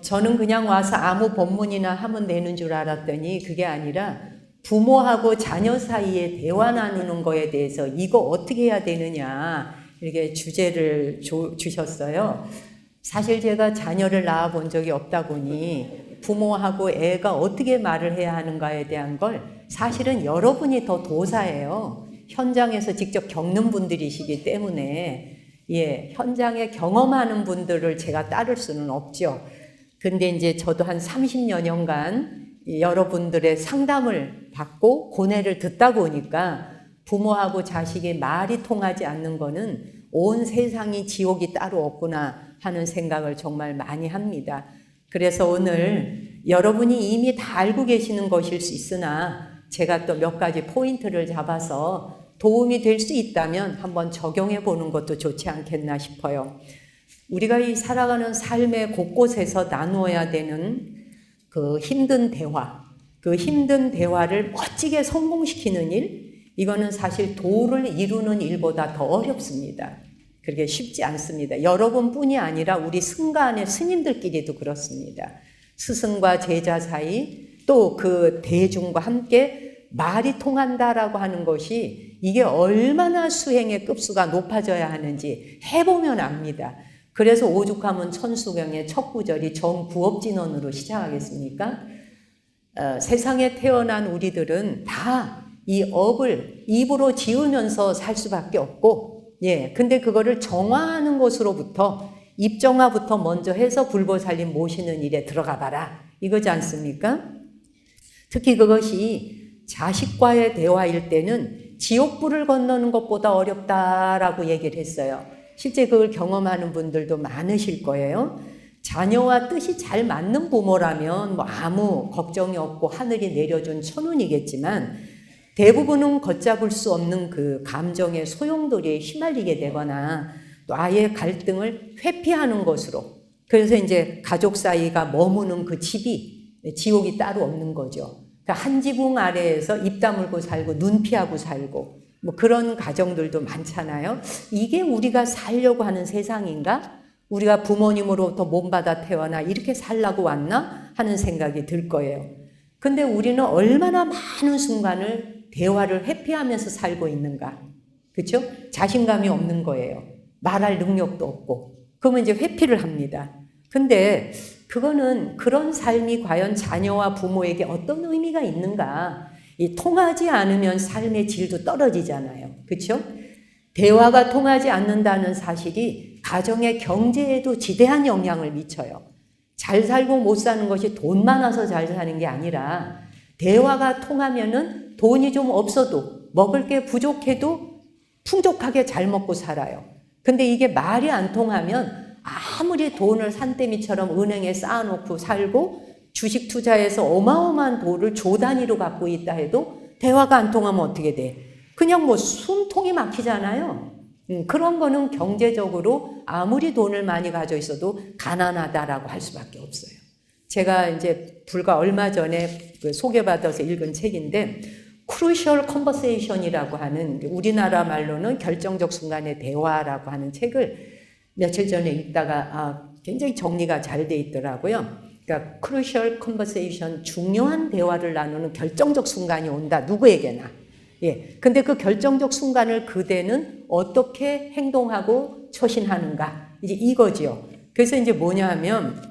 저는 그냥 와서 아무 법문이나 하면 되는 줄 알았더니 그게 아니라 부모하고 자녀 사이에 대화 나누는 거에 대해서 이거 어떻게 해야 되느냐 이렇게 주제를 주셨어요. 사실 제가 자녀를 낳아 본 적이 없다 보니 부모하고 애가 어떻게 말을 해야 하는가에 대한 걸 사실은 여러분이 더 도사예요. 현장에서 직접 겪는 분들이시기 때문에 현장에 경험하는 분들을 제가 따를 수는 없죠. 근데 이제 저도 한 30여 년간 여러분들의 상담을 받고 고뇌를 듣다 보니까 부모하고 자식의 말이 통하지 않는 거는 온 세상이 지옥이 따로 없구나 하는 생각을 정말 많이 합니다. 그래서 오늘 여러분이 이미 다 알고 계시는 것일 수 있으나 제가 또 몇 가지 포인트를 잡아서 도움이 될 수 있다면 한번 적용해 보는 것도 좋지 않겠나 싶어요. 우리가 이 살아가는 삶의 곳곳에서 나누어야 되는 그 힘든 대화, 그 힘든 대화를 멋지게 성공시키는 일, 이거는 사실 도를 이루는 일보다 더 어렵습니다. 그렇게 쉽지 않습니다. 여러분뿐이 아니라 우리 승가안의 스님들끼리도 그렇습니다. 스승과 제자 사이 또 그 대중과 함께 말이 통한다라고 하는 것이 이게 얼마나 수행의 급수가 높아져야 하는지 해보면 압니다. 그래서 오죽하면 천수경의 첫 구절이 정부업진언으로 시작하겠습니까? 세상에 태어난 우리들은 다 이 업을 입으로 지으면서 살 수밖에 없고, 근데 그거를 정화하는 것으로부터 입정화부터 먼저 해서 불보살림 모시는 일에 들어가 봐라. 이거지 않습니까? 특히 그것이 자식과의 대화일 때는 지옥불을 건너는 것보다 어렵다라고 얘기를 했어요. 실제 그걸 경험하는 분들도 많으실 거예요. 자녀와 뜻이 잘 맞는 부모라면 뭐 아무 걱정이 없고 하늘이 내려준 천운이겠지만 대부분은 걷잡을 수 없는 그 감정의 소용돌이에 휘말리게 되거나 또 아예 갈등을 회피하는 것으로, 그래서 이제 가족 사이가 머무는 그 집이 지옥이 따로 없는 거죠. 그러니까 한 지붕 아래에서 입 다물고 살고 눈 피하고 살고 뭐 그런 가정들도 많잖아요. 이게 우리가 살려고 하는 세상인가? 우리가 부모님으로부터 몸받아 태어나 이렇게 살라고 왔나? 하는 생각이 들 거예요. 근데 우리는 얼마나 많은 순간을 대화를 회피하면서 살고 있는가? 그렇죠? 자신감이 없는 거예요. 말할 능력도 없고. 그러면 이제 회피를 합니다. 근데 그거는 그런 삶이 과연 자녀와 부모에게 어떤 의미가 있는가? 이 통하지 않으면 삶의 질도 떨어지잖아요. 그렇죠? 대화가 통하지 않는다는 사실이 가정의 경제에도 지대한 영향을 미쳐요. 잘 살고 못 사는 것이 돈 많아서 잘 사는 게 아니라 대화가 통하면은 돈이 좀 없어도 먹을 게 부족해도 풍족하게 잘 먹고 살아요. 근데 이게 말이 안 통하면 아무리 돈을 산더미처럼 은행에 쌓아놓고 살고 주식 투자해서 어마어마한 돈을 조 단위로 갖고 있다 해도 대화가 안 통하면 어떻게 돼? 그냥 뭐 숨통이 막히잖아요. 그런 거는 경제적으로 아무리 돈을 많이 가져 있어도 가난하다라고 할 수밖에 없어요. 제가 이제 불과 얼마 전에 소개받아서 읽은 책인데 Crucial Conversation이라고 하는, 우리나라 말로는 결정적 순간의 대화라고 하는 책을 며칠 전에 읽다가 굉장히 정리가 잘 돼 있더라고요. 그러니까 Crucial Conversation, 중요한 대화를 나누는 결정적 순간이 온다. 누구에게나. 근데 그 결정적 순간을 그대는 어떻게 행동하고 처신하는가. 이제 이거지요. 그래서 이제 뭐냐 하면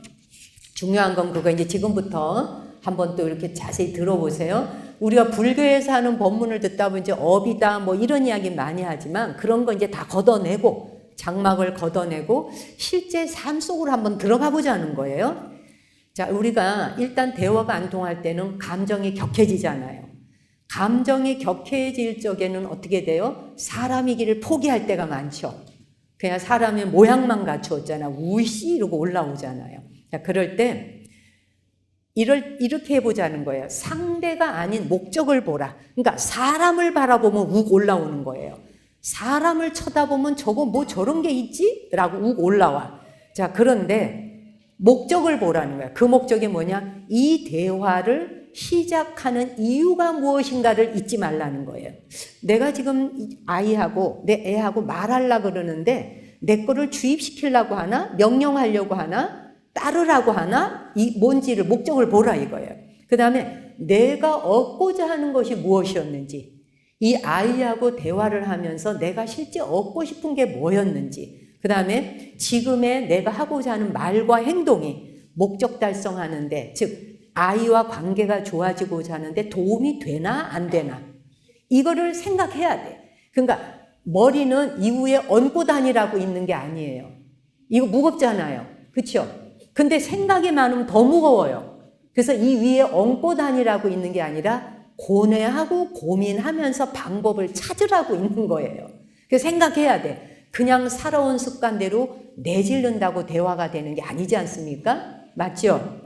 중요한 건 그거 이제 지금부터 한번 또 이렇게 자세히 들어보세요. 우리가 불교에서 하는 법문을 듣다 보면 이제 업이다 뭐 이런 이야기 많이 하지만 그런 거 이제 다 걷어내고 장막을 걷어내고 실제 삶 속으로 한번 들어가 보자는 거예요. 자, 우리가 일단 대화가 안 통할 때는 감정이 격해지잖아요. 감정이 격해질 적에는 어떻게 돼요? 사람이기를 포기할 때가 많죠. 그냥 사람의 모양만 갖추었잖아. 우씨 이러고 올라오잖아요. 자, 그럴 때 이렇게 해보자는 거예요. 상대가 아닌 목적을 보라. 그러니까 사람을 바라보면 욱 올라오는 거예요. 사람을 쳐다보면 저거 뭐 저런 게 있지? 라고 욱 올라와. 자, 그런데 목적을 보라는 거야. 그 목적이 뭐냐? 이 대화를 시작하는 이유가 무엇인가를 잊지 말라는 거예요. 내가 지금 아이하고 내 애하고 말하려고 그러는데 내 거를 주입시키려고 하나? 명령하려고 하나? 따르라고 하나? 이 뭔지를 목적을 보라 이거예요. 그 다음에 내가 얻고자 하는 것이 무엇이었는지, 이 아이하고 대화를 하면서 내가 실제 얻고 싶은 게 뭐였는지, 그 다음에 지금의 내가 하고자 하는 말과 행동이 목적 달성하는데, 즉 아이와 관계가 좋아지고자 하는데 도움이 되나 안 되나, 이거를 생각해야 돼. 그러니까 머리는 이후에 얹고 다니라고 있는 게 아니에요. 이거 무겁잖아요. 그렇죠? 근데 생각이 많으면 더 무거워요. 그래서 이 위에 얹고 다니라고 있는 게 아니라 고뇌하고 고민하면서 방법을 찾으라고 있는 거예요. 그래서 생각해야 돼. 그냥 살아온 습관대로 내질른다고 대화가 되는 게 아니지 않습니까? 맞죠?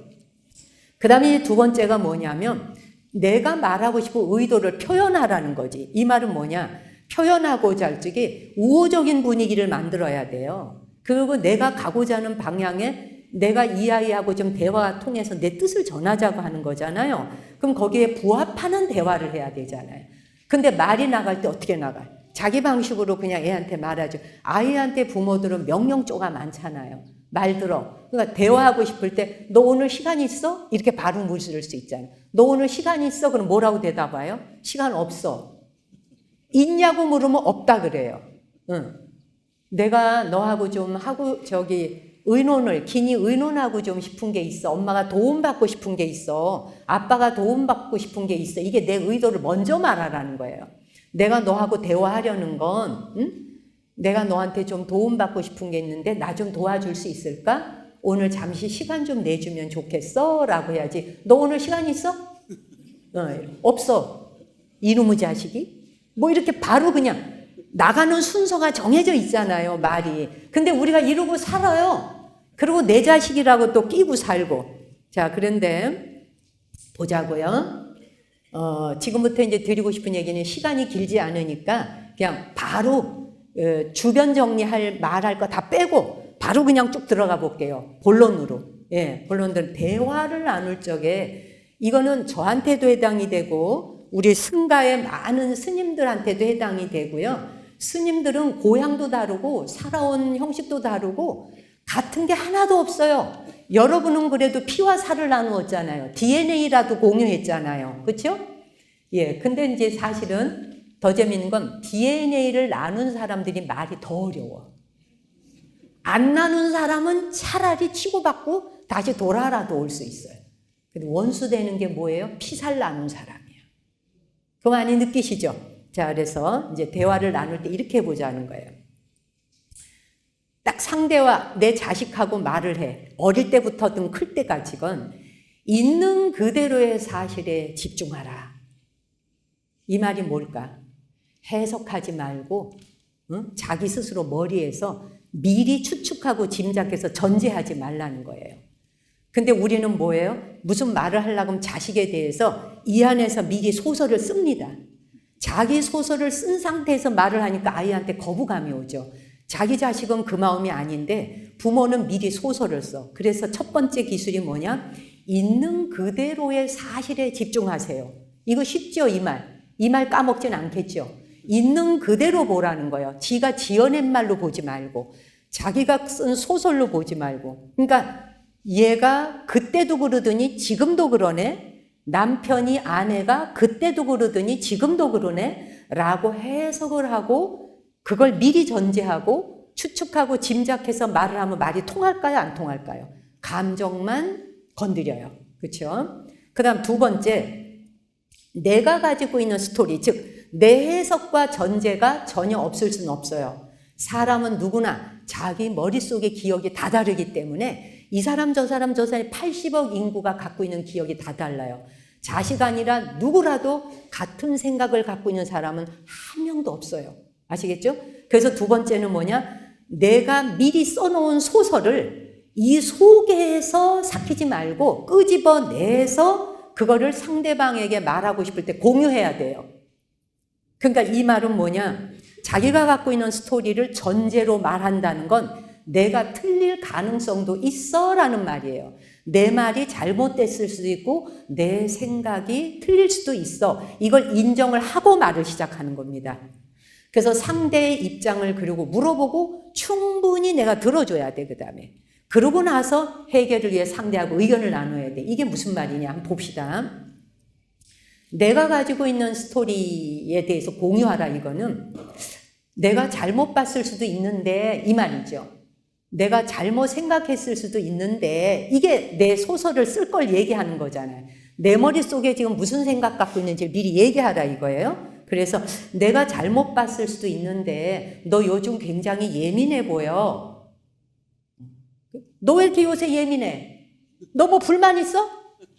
그 다음에 두 번째가 뭐냐면 내가 말하고 싶은 의도를 표현하라는 거지. 이 말은 뭐냐? 표현하고자 할 적에 우호적인 분위기를 만들어야 돼요. 그리고 내가 가고자 하는 방향에 내가 이 아이하고 좀 대화 통해서 내 뜻을 전하자고 하는 거잖아요. 그럼 거기에 부합하는 대화를 해야 되잖아요. 근데 말이 나갈 때 어떻게 나가요? 자기 방식으로 그냥 애한테 말하죠. 아이한테 부모들은 명령조가 많잖아요. 말 들어. 그러니까 대화하고 싶을 때 너 오늘 시간 있어? 이렇게 바로 물을 수 있잖아요. 너 오늘 시간 있어? 그럼 뭐라고 대답해요? 시간 없어. 있냐고 물으면 없다 그래요. 응. 내가 너하고 좀 하고 긴히 의논하고 좀 싶은 게 있어. 엄마가 도움받고 싶은 게 있어. 아빠가 도움받고 싶은 게 있어. 이게 내 의도를 먼저 말하라는 거예요. 내가 너하고 대화하려는 건, 응? 내가 너한테 좀 도움받고 싶은 게 있는데 나 좀 도와줄 수 있을까? 오늘 잠시 시간 좀 내주면 좋겠어? 라고 해야지. 너 오늘 시간 있어? 없어. 이놈의 자식이? 뭐 이렇게 바로 그냥 나가는 순서가 정해져 있잖아요, 말이. 근데 우리가 이러고 살아요. 그리고 내 자식이라고 또 끼고 살고. 자, 그런데 보자고요. 지금부터 이제 드리고 싶은 얘기는 시간이 길지 않으니까 그냥 바로 주변 정리할 말할 거 다 빼고 바로 그냥 쭉 들어가 볼게요. 본론으로. 예, 본론들 대화를 나눌 적에 이거는 저한테도 해당이 되고 우리 승가의 많은 스님들한테도 해당이 되고요. 스님들은 고향도 다르고 살아온 형식도 다르고 같은 게 하나도 없어요. 여러분은 그래도 피와 살을 나누었잖아요. DNA라도 공유했잖아요. 그렇죠? 예, 근데 이제 사실은 더 재밌는 건 DNA를 나눈 사람들이 말이 더 어려워. 안 나눈 사람은 차라리 치고받고 다시 돌아라도 올 수 있어요. 근데 원수 되는 게 뭐예요? 피살 나눈 사람이에요. 그거 많이 느끼시죠? 자, 그래서 이제 대화를 나눌 때 이렇게 해보자는 거예요. 딱 상대와 내 자식하고 말을 해. 어릴 때부터든 클 때까지건 있는 그대로의 사실에 집중하라. 이 말이 뭘까? 해석하지 말고 자기 스스로 머리에서 미리 추측하고 짐작해서 전제하지 말라는 거예요. 근데 우리는 뭐예요? 무슨 말을 하려고 하면 자식에 대해서 이 안에서 미리 소설을 씁니다. 자기 소설을 쓴 상태에서 말을 하니까 아이한테 거부감이 오죠. 자기 자식은 그 마음이 아닌데 부모는 미리 소설을 써. 그래서 첫 번째 기술이 뭐냐? 있는 그대로의 사실에 집중하세요. 이거 쉽죠, 이 말. 이 말 까먹진 않겠죠. 있는 그대로 보라는 거예요. 지가 지어낸 말로 보지 말고 자기가 쓴 소설로 보지 말고. 그러니까 얘가 그때도 그러더니 지금도 그러네. 남편이 아내가 그때도 그러더니 지금도 그러네 라고 해석을 하고 그걸 미리 전제하고 추측하고 짐작해서 말을 하면 말이 통할까요? 안 통할까요? 감정만 건드려요. 그렇죠? 그 다음 두 번째, 내가 가지고 있는 스토리, 즉 내 해석과 전제가 전혀 없을 수는 없어요. 사람은 누구나 자기 머릿속의 기억이 다 다르기 때문에 이 사람 저 사람 80억 인구가 갖고 있는 기억이 다 달라요. 자식 아니라 누구라도 같은 생각을 갖고 있는 사람은 한 명도 없어요. 아시겠죠? 그래서 두 번째는 뭐냐? 내가 미리 써놓은 소설을 이 속에서 삭히지 말고 끄집어내서 그거를 상대방에게 말하고 싶을 때 공유해야 돼요. 그러니까 이 말은 뭐냐? 자기가 갖고 있는 스토리를 전제로 말한다는 건 내가 틀릴 가능성도 있어 라는 말이에요. 내 말이 잘못됐을 수도 있고 내 생각이 틀릴 수도 있어. 이걸 인정을 하고 말을 시작하는 겁니다. 그래서 상대의 입장을 그리고 물어보고 충분히 내가 들어줘야 돼. 그 다음에 그러고 나서 해결을 위해 상대하고 의견을 나눠야 돼. 이게 무슨 말이냐 한번 봅시다. 내가 가지고 있는 스토리에 대해서 공유하라 이거는 내가 잘못 봤을 수도 있는데 이 말이죠. 내가 잘못 생각했을 수도 있는데 이게 내 소설을 쓸 걸 얘기하는 거잖아요. 내 머릿속에 지금 무슨 생각 갖고 있는지 미리 얘기하라 이거예요. 그래서 내가 잘못 봤을 수도 있는데 너 요즘 굉장히 예민해 보여. 너 왜 이렇게 요새 예민해? 너 뭐 불만 있어?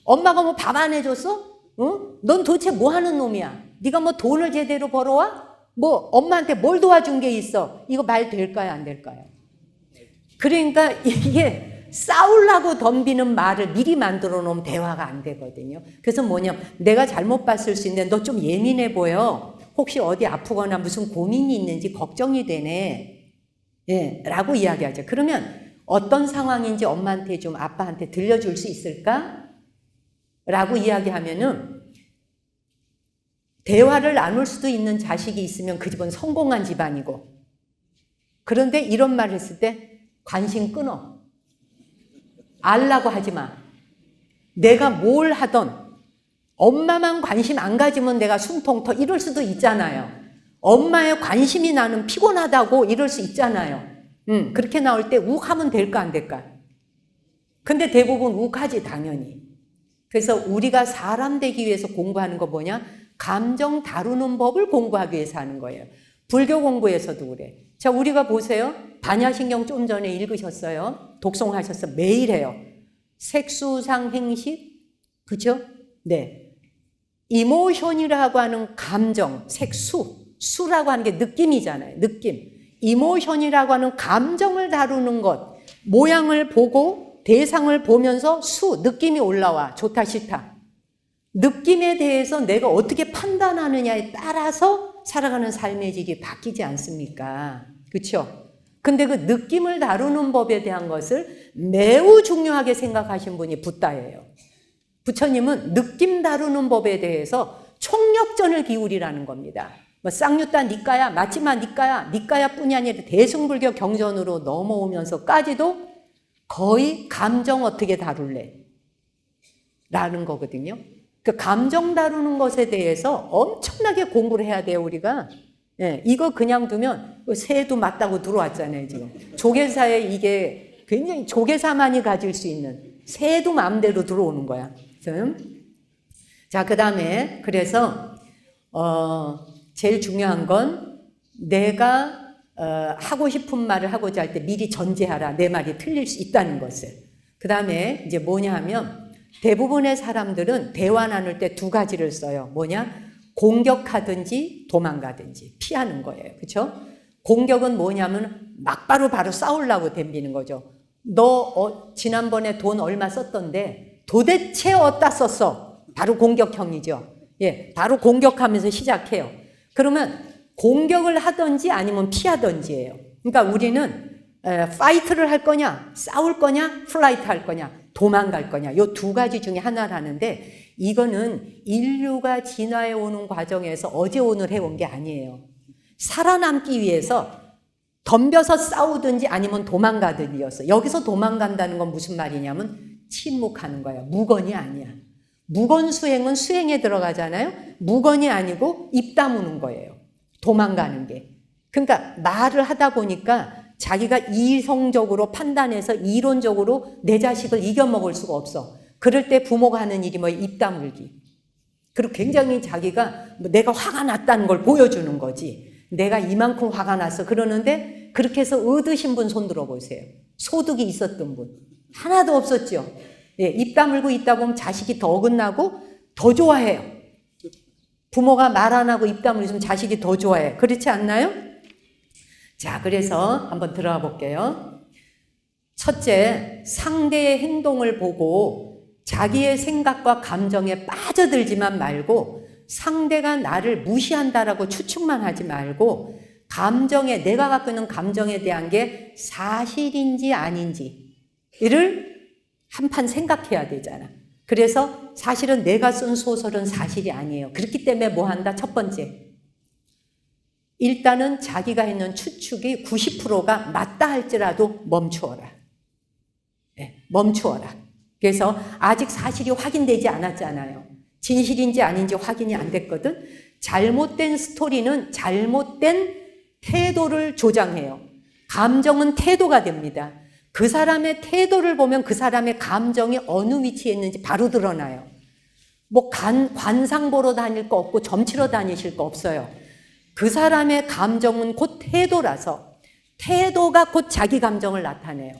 엄마가 뭐 밥 안 해줬어? 응? 넌 도대체 뭐 하는 놈이야? 네가 뭐 돈을 제대로 벌어와? 뭐 엄마한테 뭘 도와준 게 있어? 이거 말 될까요? 안 될까요? 그러니까 이게 싸우려고 덤비는 말을 미리 만들어 놓으면 대화가 안 되거든요. 그래서 뭐냐, 내가 잘못 봤을 수 있는데 너 좀 예민해 보여. 혹시 어디 아프거나 무슨 고민이 있는지 걱정이 되네. 예, 라고 이야기하죠. 그러면 어떤 상황인지 엄마한테 좀 아빠한테 들려줄 수 있을까? 라고 이야기하면은 대화를 나눌 수도 있는 자식이 있으면 그 집은 성공한 집안이고, 그런데 이런 말을 했을 때 관심 끊어. 알라고 하지 마. 내가 뭘 하던 엄마만 관심 안 가지면 내가 숨통 터 이럴 수도 있잖아요. 엄마의 관심이 나는 피곤하다고 이럴 수 있잖아요. 그렇게 나올 때 욱하면 될까 안 될까? 근데 대부분 욱하지 당연히. 그래서 우리가 사람 되기 위해서 공부하는 거 뭐냐? 감정 다루는 법을 공부하기 위해서 하는 거예요. 불교 공부에서도 그래. 자, 우리가 보세요. 반야신경 좀 전에 읽으셨어요. 독송하셨어. 매일 해요. 색수상 행식, 그죠? 네. 이모션이라고 하는 감정, 색수, 수라고 하는 게 느낌이잖아요. 느낌. 이모션이라고 하는 감정을 다루는 것, 모양을 보고 대상을 보면서 느낌이 올라와. 좋다, 싫다. 느낌에 대해서 내가 어떻게 판단하느냐에 따라서 살아가는 삶의 질이 바뀌지 않습니까? 그렇죠? 근데 그 느낌을 다루는 법에 대한 것을 매우 중요하게 생각하신 분이 붓다예요. 부처님은 느낌 다루는 법에 대해서 총력전을 기울이라는 겁니다. 뭐 쌍유따 니까야, 마치마 니까야, 니까야뿐이 아니라 대승불교 경전으로 넘어오면서까지도 거의 감정 어떻게 다룰래? 라는 거거든요. 그 감정 다루는 것에 대해서 엄청나게 공부를 해야 돼요, 우리가. 예, 이거 그냥 두면 새도 맞다고 들어왔잖아요, 지금. 조계사에 이게 굉장히 조계사만이 가질 수 있는 새도 마음대로 들어오는 거야. 자, 그 다음에 그래서 제일 중요한 건 내가 하고 싶은 말을 하고자 할 때 미리 전제하라. 내 말이 틀릴 수 있다는 것을. 그 다음에 이제 뭐냐 하면 대부분의 사람들은 대화 나눌 때 두 가지를 써요. 뭐냐? 공격하든지 도망가든지 피하는 거예요. 그렇죠? 공격은 뭐냐면 막바로 바로 싸우려고 덤비는 거죠. 너 지난번에 돈 얼마 썼던데 도대체 어디다 썼어? 바로 공격형이죠. 예, 바로 공격하면서 시작해요. 그러면 공격을 하든지 아니면 피하든지예요. 그러니까 우리는 파이트를 할 거냐, 싸울 거냐, 플라이트 할 거냐, 도망갈 거냐, 이 두 가지 중에 하나라는데 이거는 인류가 진화해 오는 과정에서 어제 오늘 해온 게 아니에요. 살아남기 위해서 덤벼서 싸우든지 아니면 도망가든지였어. 여기서 도망간다는 건 무슨 말이냐면 침묵하는 거야. 무건이 아니야. 무건 수행은 수행에 들어가잖아요. 무건이 아니고 입 다무는 거예요. 도망가는 게. 그러니까 말을 하다 보니까 자기가 이성적으로 판단해서 이론적으로 내 자식을 이겨먹을 수가 없어. 그럴 때 부모가 하는 일이 뭐예요? 입 다물기. 그리고 굉장히 자기가 내가 화가 났다는 걸 보여주는 거지. 내가 이만큼 화가 났어. 그러는데 그렇게 해서 얻으신 분 손 들어보세요. 소득이 있었던 분. 하나도 없었죠. 예, 입 다물고 있다 보면 자식이 더 어긋나고 더 좋아해요. 부모가 말 안 하고 입 다물고 있으면 자식이 더 좋아해. 그렇지 않나요? 자, 그래서 한번 들어가 볼게요. 첫째, 상대의 행동을 보고 자기의 생각과 감정에 빠져들지만 말고 상대가 나를 무시한다라고 추측만 하지 말고 감정에, 내가 갖고 있는 감정에 대한 게 사실인지 아닌지를 한판 생각해야 되잖아. 그래서 사실은 내가 쓴 소설은 사실이 아니에요. 그렇기 때문에 뭐 한다? 첫 번째, 일단은 자기가 했는 추측이 90%가 맞다 할지라도 멈추어라. 멈추어라. 그래서 아직 사실이 확인되지 않았잖아요. 진실인지 아닌지 확인이 안 됐거든. 잘못된 스토리는 잘못된 태도를 조장해요. 감정은 태도가 됩니다. 그 사람의 태도를 보면 그 사람의 감정이 어느 위치에 있는지 바로 드러나요. 뭐 관상 보러 다닐 거 없고 점치러 다니실 거 없어요. 그 사람의 감정은 곧 태도라서 태도가 곧 자기 감정을 나타내요.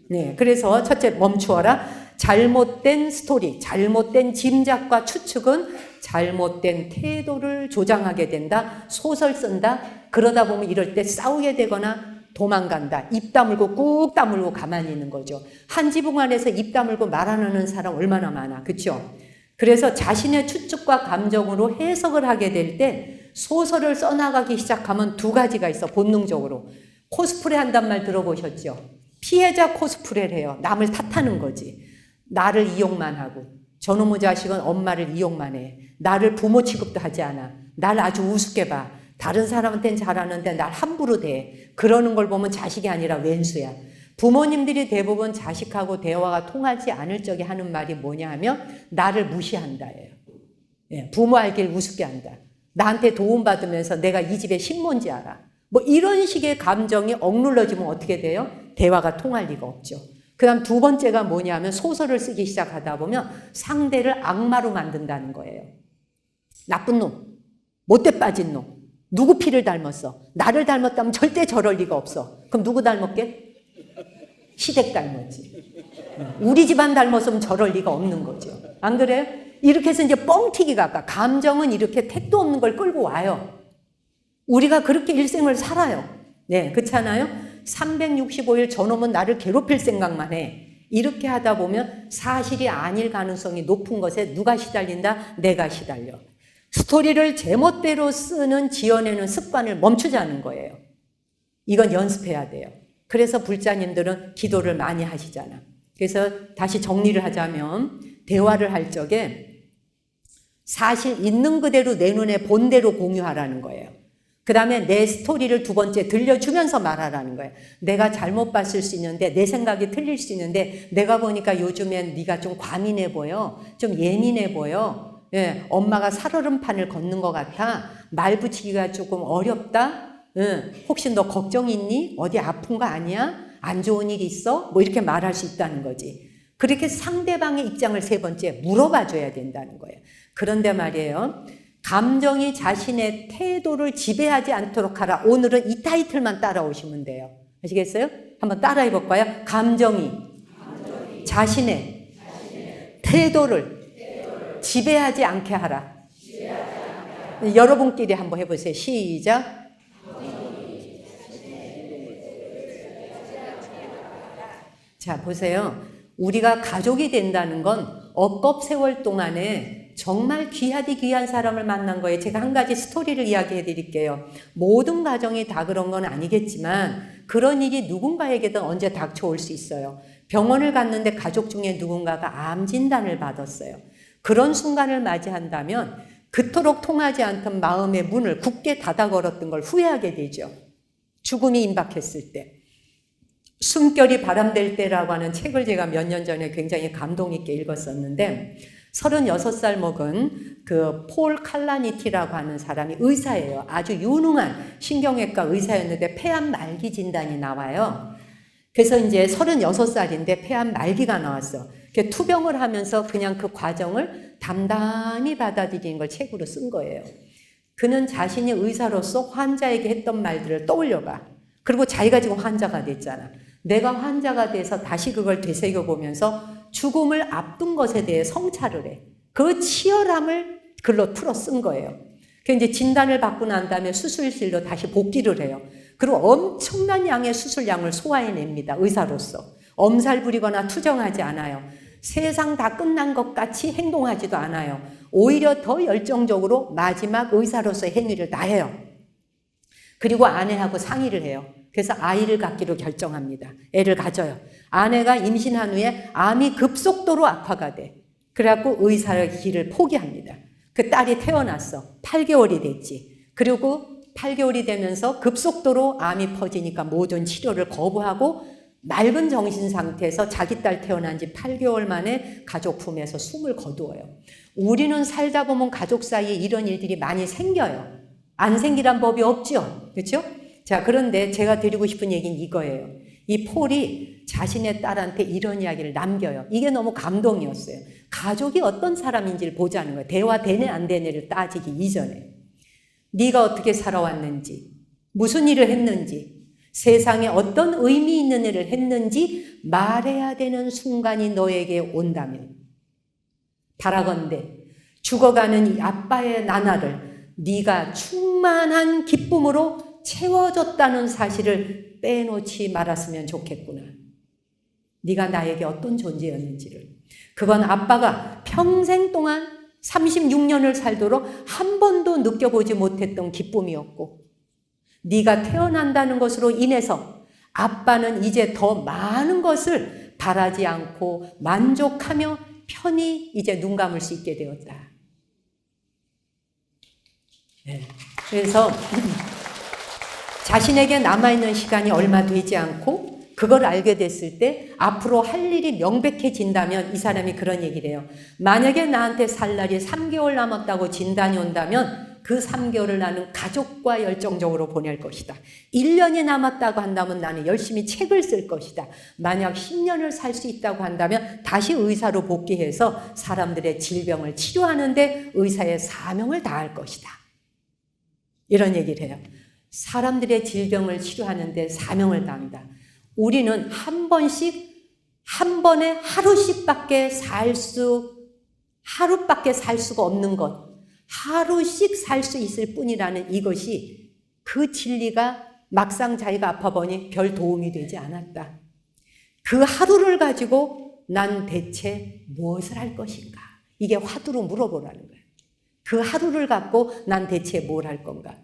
네, 그래서 첫째 멈추어라. 잘못된 스토리, 잘못된 짐작과 추측은 잘못된 태도를 조장하게 된다. 소설 쓴다. 그러다 보면 이럴 때 싸우게 되거나 도망간다. 입 다물고 꾹 다물고 가만히 있는 거죠. 한 지붕 안에서 입 다물고 말 안 하는 사람 얼마나 많아. 그렇죠? 그래서 자신의 추측과 감정으로 해석을 하게 될 때 소설을 써나가기 시작하면 두 가지가 있어. 본능적으로. 코스프레 한단 말 들어보셨죠? 피해자 코스프레를 해요. 남을 탓하는 거지. 나를 이용만 하고 저놈의 자식은 엄마를 이용만 해. 나를 부모 취급도 하지 않아. 날 아주 우습게 봐. 다른 사람한테는 잘하는데 날 함부로 대. 그러는 걸 보면 자식이 아니라 왼수야. 부모님들이 대부분 자식하고 대화가 통하지 않을 적에 하는 말이 뭐냐 하면 나를 무시한다예요. 부모 알길 우습게 한다. 나한테 도움받으면서 내가 이 집의 식모인지 알아. 뭐 이런 식의 감정이 억눌러지면 어떻게 돼요? 대화가 통할 리가 없죠. 그 다음 두 번째가 뭐냐 하면 소설을 쓰기 시작하다 보면 상대를 악마로 만든다는 거예요. 나쁜 놈, 못돼 빠진 놈, 누구 피를 닮았어? 나를 닮았다면 절대 저럴 리가 없어. 그럼 누구 닮았게? 시댁 닮았지. 우리 집안 닮았으면 저럴 리가 없는 거죠. 안 그래요? 이렇게 해서 이제 뻥튀기가 아까 감정은 이렇게 택도 없는 걸 끌고 와요. 우리가 그렇게 일생을 살아요. 네, 그렇잖아요? 365일 저놈은 나를 괴롭힐 생각만 해. 이렇게 하다 보면 사실이 아닐 가능성이 높은 것에 누가 시달린다? 내가 시달려. 스토리를 제멋대로 쓰는 지어내는 습관을 멈추자는 거예요. 이건 연습해야 돼요. 그래서 불자님들은 기도를 많이 하시잖아. 그래서 다시 정리를 하자면 대화를 할 적에 사실 있는 그대로 내 눈에 본대로 공유하라는 거예요. 그 다음에 내 스토리를 두 번째 들려주면서 말하라는 거예요. 내가 잘못 봤을 수 있는데 내 생각이 틀릴 수 있는데 내가 보니까 요즘엔 네가 좀 과민해 보여. 좀 예민해 보여. 예, 엄마가 살얼음판을 걷는 것 같아. 말 붙이기가 조금 어렵다. 혹시 너 걱정 있니? 어디 아픈 거 아니야? 안 좋은 일 있어? 뭐 이렇게 말할 수 있다는 거지. 그렇게 상대방의 입장을 세 번째 물어봐 줘야 된다는 거예요. 그런데 말이에요. 감정이 자신의 태도를 지배하지 않도록 하라. 오늘은 이 타이틀만 따라오시면 돼요. 아시겠어요? 한번 따라해 볼까요? 감정이 자신의 태도를 지배하지 않게 하라. 여러분끼리 한번 해보세요. 시작. 자, 보세요. 우리가 가족이 된다는 건 억겁 세월 동안에 정말 귀하디 귀한 사람을 만난 거예요. 제가 한 가지 스토리를 이야기해 드릴게요. 모든 가정이 다 그런 건 아니겠지만 그런 일이 누군가에게든 언제 닥쳐올 수 있어요. 병원을 갔는데 가족 중에 누군가가 암 진단을 받았어요. 그런 순간을 맞이한다면 그토록 통하지 않던 마음의 문을 굳게 닫아 걸었던 걸 후회하게 되죠. 죽음이 임박했을 때. 숨결이 바람될 때라고 하는 책을 제가 몇 년 전에 굉장히 감동 있게 읽었었는데 36살 먹은 그 폴 칼라니티라고 하는 사람이 의사예요. 아주 유능한 신경외과 의사였는데 폐암 말기 진단이 나와요. 그래서 이제 36살인데 폐암 말기가 나왔어. 투병을 하면서 그냥 그 과정을 담담히 받아들이는 걸 책으로 쓴 거예요. 그는 자신이 의사로서 환자에게 했던 말들을 떠올려봐. 그리고 자기가 지금 환자가 됐잖아. 내가 환자가 돼서 다시 그걸 되새겨보면서 죽음을 앞둔 것에 대해 성찰을 해. 그 치열함을 글로 풀어 쓴 거예요. 그 이제 진단을 받고 난 다음에 수술실로 다시 복귀를 해요. 그리고 엄청난 양의 수술량을 소화해냅니다. 의사로서. 엄살 부리거나 투정하지 않아요. 세상 다 끝난 것 같이 행동하지도 않아요. 오히려 더 열정적으로 마지막 의사로서의 행위를 다해요. 그리고 아내하고 상의를 해요. 그래서 아이를 갖기로 결정합니다. 애를 가져요. 아내가 임신한 후에 암이 급속도로 악화가 돼. 그래갖고 의사의 길을 포기합니다. 그 딸이 태어났어. 8개월이 됐지. 그리고 8개월이 되면서 급속도로 암이 퍼지니까 모든 치료를 거부하고 맑은 정신 상태에서 자기 딸 태어난 지 8개월 만에 가족 품에서 숨을 거두어요. 우리는 살다 보면 가족 사이에 이런 일들이 많이 생겨요. 안 생기란 법이 없죠. 그렇죠? 자, 그런데 제가 드리고 싶은 얘기는 이거예요. 이 폴이 자신의 딸한테 이런 이야기를 남겨요. 이게 너무 감동이었어요. 가족이 어떤 사람인지를 보자는 거예요. 대화 되네 안 되네를 따지기 이전에. 네가 어떻게 살아왔는지, 무슨 일을 했는지, 세상에 어떤 의미 있는 일을 했는지 말해야 되는 순간이 너에게 온다면 바라건대 죽어가는 이 아빠의 나날을 네가 충만한 기쁨으로 채워줬다는 사실을 빼놓지 말았으면 좋겠구나. 네가 나에게 어떤 존재였는지를. 그건 아빠가 평생 동안 36년을 살도록 한 번도 느껴보지 못했던 기쁨이었고, 네가 태어난다는 것으로 인해서 아빠는 이제 더 많은 것을 바라지 않고 만족하며 편히 이제 눈 감을 수 있게 되었다. 네. 그래서 자신에게 남아있는 시간이 얼마 되지 않고 그걸 알게 됐을 때 앞으로 할 일이 명백해진다면 이 사람이 그런 얘기를 해요. 만약에 나한테 살 날이 3개월 남았다고 진단이 온다면 그 3개월을 나는 가족과 열정적으로 보낼 것이다. 1년이 남았다고 한다면 나는 열심히 책을 쓸 것이다. 만약 10년을 살 수 있다고 한다면 다시 의사로 복귀해서 사람들의 질병을 치료하는데 의사의 사명을 다할 것이다. 이런 얘기를 해요. 사람들의 질병을 치료하는데 사명을 다한다. 우리는 한 번에 하루밖에 살 수가 없는 것, 하루씩 살 수 있을 뿐이라는 이것이, 그 진리가 막상 자기가 아파 보니 별 도움이 되지 않았다. 그 하루를 가지고 난 대체 무엇을 할 것인가? 이게 화두로 물어보라는 거예요. 그 하루를 갖고 난 대체 뭘 할 건가?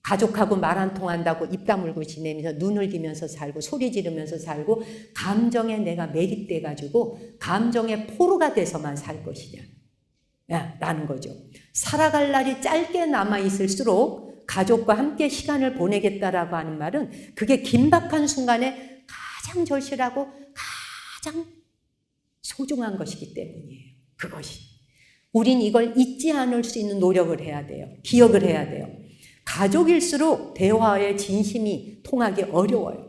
가족하고 말 안 통한다고 입 다물고 지내면서 눈을 기면서 살고 소리 지르면서 살고 감정에 내가 매립돼 가지고 감정의 포로가 돼서만 살 것이냐 라는 거죠. 살아갈 날이 짧게 남아있을수록 가족과 함께 시간을 보내겠다라고 하는 말은 그게 긴박한 순간에 가장 절실하고 가장 소중한 것이기 때문이에요. 그것이. 우린 이걸 잊지 않을 수 있는 노력을 해야 돼요. 기억을 해야 돼요. 가족일수록 대화의 진심이 통하기 어려워요.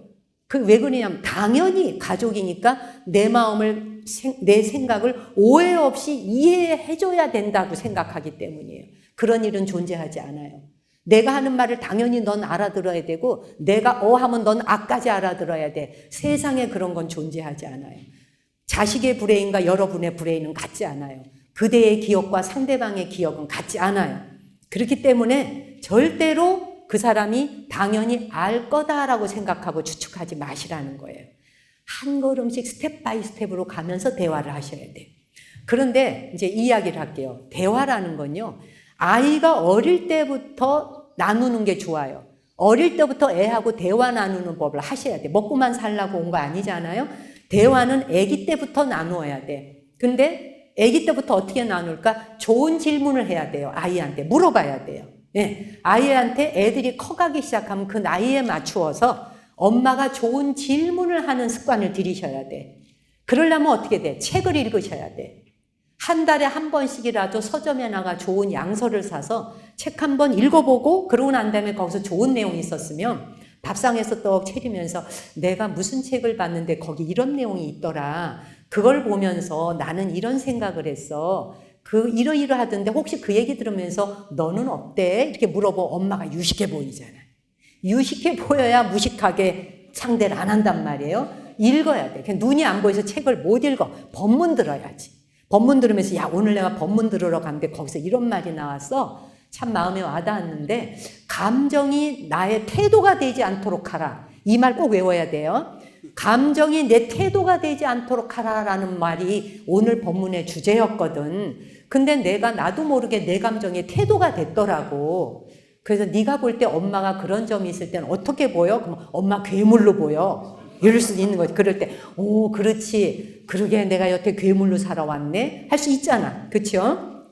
왜 그러냐면 당연히 가족이니까 내 마음을, 내 생각을 오해 없이 이해해줘야 된다고 생각하기 때문이에요. 그런 일은 존재하지 않아요. 내가 하는 말을 당연히 넌 알아들어야 되고 내가 하면 넌 아까지 알아들어야 돼. 세상에 그런 건 존재하지 않아요. 자식의 브레인과 여러분의 브레인은 같지 않아요. 그대의 기억과 상대방의 기억은 같지 않아요. 그렇기 때문에 절대로 그 사람이 당연히 알 거다라고 생각하고 추측하지 마시라는 거예요. 한 걸음씩 스텝 바이 스텝으로 가면서 대화를 하셔야 돼요. 그런데 이제 이야기를 할게요. 대화라는 건요, 아이가 어릴 때부터 나누는 게 좋아요. 어릴 때부터 애하고 대화 나누는 법을 하셔야 돼. 먹고만 살라고 온 거 아니잖아요. 대화는 아기 때부터 나누어야 돼. 근데 아기 때부터 어떻게 나눌까? 좋은 질문을 해야 돼요. 아이한테 물어봐야 돼요. 예, 아이한테 애들이 커가기 시작하면 그 나이에 맞추어서 엄마가 좋은 질문을 하는 습관을 들이셔야 돼. 그러려면 어떻게 돼? 책을 읽으셔야 돼. 한 달에 한 번씩이라도 서점에 나가 좋은 양서를 사서 책 한 번 읽어보고 그러고 난 다음에 거기서 좋은 내용이 있었으면 밥상에서 떡 차리면서 내가 무슨 책을 봤는데 거기 이런 내용이 있더라. 그걸 보면서 나는 이런 생각을 했어. 이러이러하던데 혹시 그 얘기 들으면서 너는 어때? 이렇게 물어보면 엄마가 유식해 보이잖아. 유식해 보여야 무식하게 상대를 안 한단 말이에요. 읽어야 돼. 그냥 눈이 안 보여서 책을 못 읽어. 법문 들어야지. 법문 들으면서 야, 오늘 내가 법문 들으러 갔는데 거기서 이런 말이 나왔어. 참 마음에 와닿았는데 감정이 나의 태도가 되지 않도록 하라. 이 말 꼭 외워야 돼요. 감정이 내 태도가 되지 않도록 하라라는 말이 오늘 법문의 주제였거든. 근데 나도 모르게 내 감정이 태도가 됐더라고. 그래서 네가 볼 때 엄마가 그런 점이 있을 때는 어떻게 보여? 그럼 엄마 괴물로 보여. 이럴 수도 있는 거지. 그럴 때, 오, 그렇지. 그러게 내가 여태 괴물로 살아왔네? 할 수 있잖아. 그렇죠?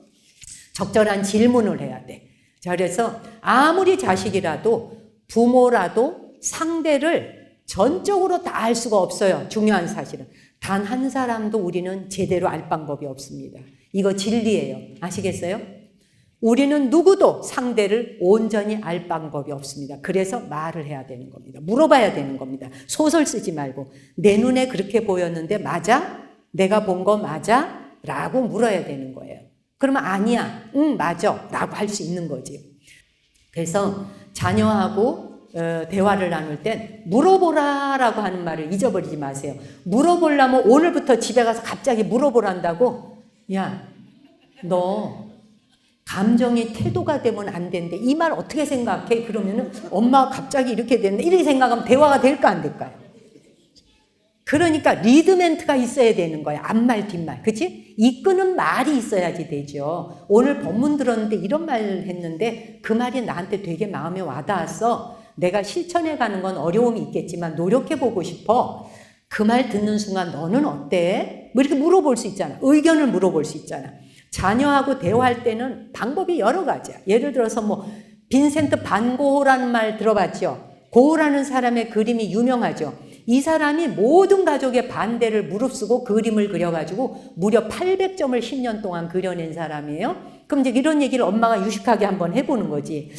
적절한 질문을 해야 돼. 자, 그래서 아무리 자식이라도 부모라도 상대를 전적으로 다 알 수가 없어요. 중요한 사실은. 단 한 사람도 우리는 제대로 알 방법이 없습니다. 이거 진리예요. 아시겠어요? 우리는 누구도 상대를 온전히 알 방법이 없습니다. 그래서 말을 해야 되는 겁니다. 물어봐야 되는 겁니다. 소설 쓰지 말고 내 눈에 그렇게 보였는데 맞아? 내가 본 거 맞아? 라고 물어야 되는 거예요. 그러면 아니야, 응 맞아 라고 할 수 있는 거지. 그래서 자녀하고 대화를 나눌 땐 물어보라 라고 하는 말을 잊어버리지 마세요. 물어보려면 오늘부터 집에 가서 갑자기 물어보란다고? 야, 너 감정이 태도가 되면 안 된대. 이 말 어떻게 생각해? 그러면은 엄마가 갑자기 이렇게 됐네. 이렇게 생각하면 대화가 될까 안 될까요? 그러니까 리드멘트가 있어야 되는 거야. 앞말 뒷말. 그치? 이끄는 말이 있어야지 되죠. 오늘 본문 들었는데 이런 말을 했는데 그 말이 나한테 되게 마음에 와닿았어. 내가 실천해 가는 건 어려움이 있겠지만 노력해 보고 싶어. 그 말 듣는 순간 너는 어때? 뭐 이렇게 물어볼 수 있잖아. 의견을 물어볼 수 있잖아. 자녀하고 대화할 때는 방법이 여러 가지야. 예를 들어서 뭐 빈센트 반 고흐라는 말 들어봤죠? 고흐라는 사람의 그림이 유명하죠. 이 사람이 모든 가족의 반대를 무릅쓰고 그림을 그려가지고 무려 800점을 10년 동안 그려낸 사람이에요. 그럼 이제 이런 얘기를 엄마가 유식하게 한번 해보는 거지.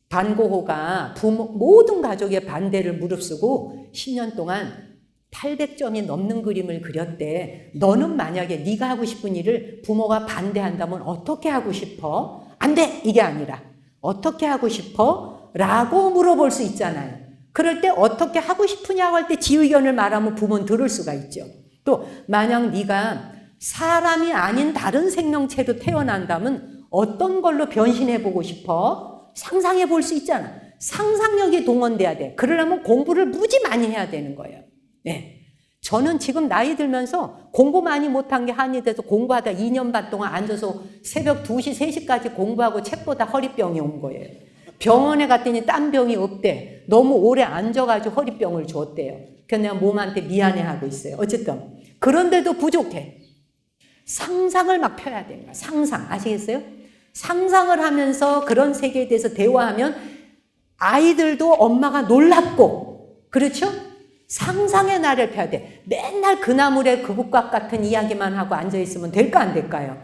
반 고흐가 모든 가족의 반대를 무릅쓰고 10년 동안 800점이 넘는 그림을 그렸대. 너는 만약에 네가 하고 싶은 일을 부모가 반대한다면 어떻게 하고 싶어? 안 돼! 이게 아니라 어떻게 하고 싶어? 라고 물어볼 수 있잖아요. 그럴 때 어떻게 하고 싶으냐고 할 때 지 의견을 말하면 부모는 들을 수가 있죠. 또 만약 네가 사람이 아닌 다른 생명체로 태어난다면 어떤 걸로 변신해보고 싶어? 상상해 볼 수 있잖아. 상상력이 동원돼야 돼. 그러려면 공부를 무지 많이 해야 되는 거예요. 네. 저는 지금 나이 들면서 공부 많이 못한 게 한이 돼서 공부하다 2년 반 동안 앉아서 새벽 2시, 3시까지 공부하고 책보다 허리병이 온 거예요. 병원에 갔더니 딴 병이 없대. 너무 오래 앉아가지고 허리병을 줬대요. 그래서 내가 몸한테 미안해하고 있어요. 어쨌든 그런데도 부족해. 상상을 막 펴야 됩니다. 상상 아시겠어요? 상상을 하면서 그런 세계에 대해서 대화하면 아이들도 엄마가 놀랍고 그렇죠? 상상의 날을 펴야 돼. 맨날 그 나물에 그국밥 같은 이야기만 하고 앉아있으면 될까 안 될까요?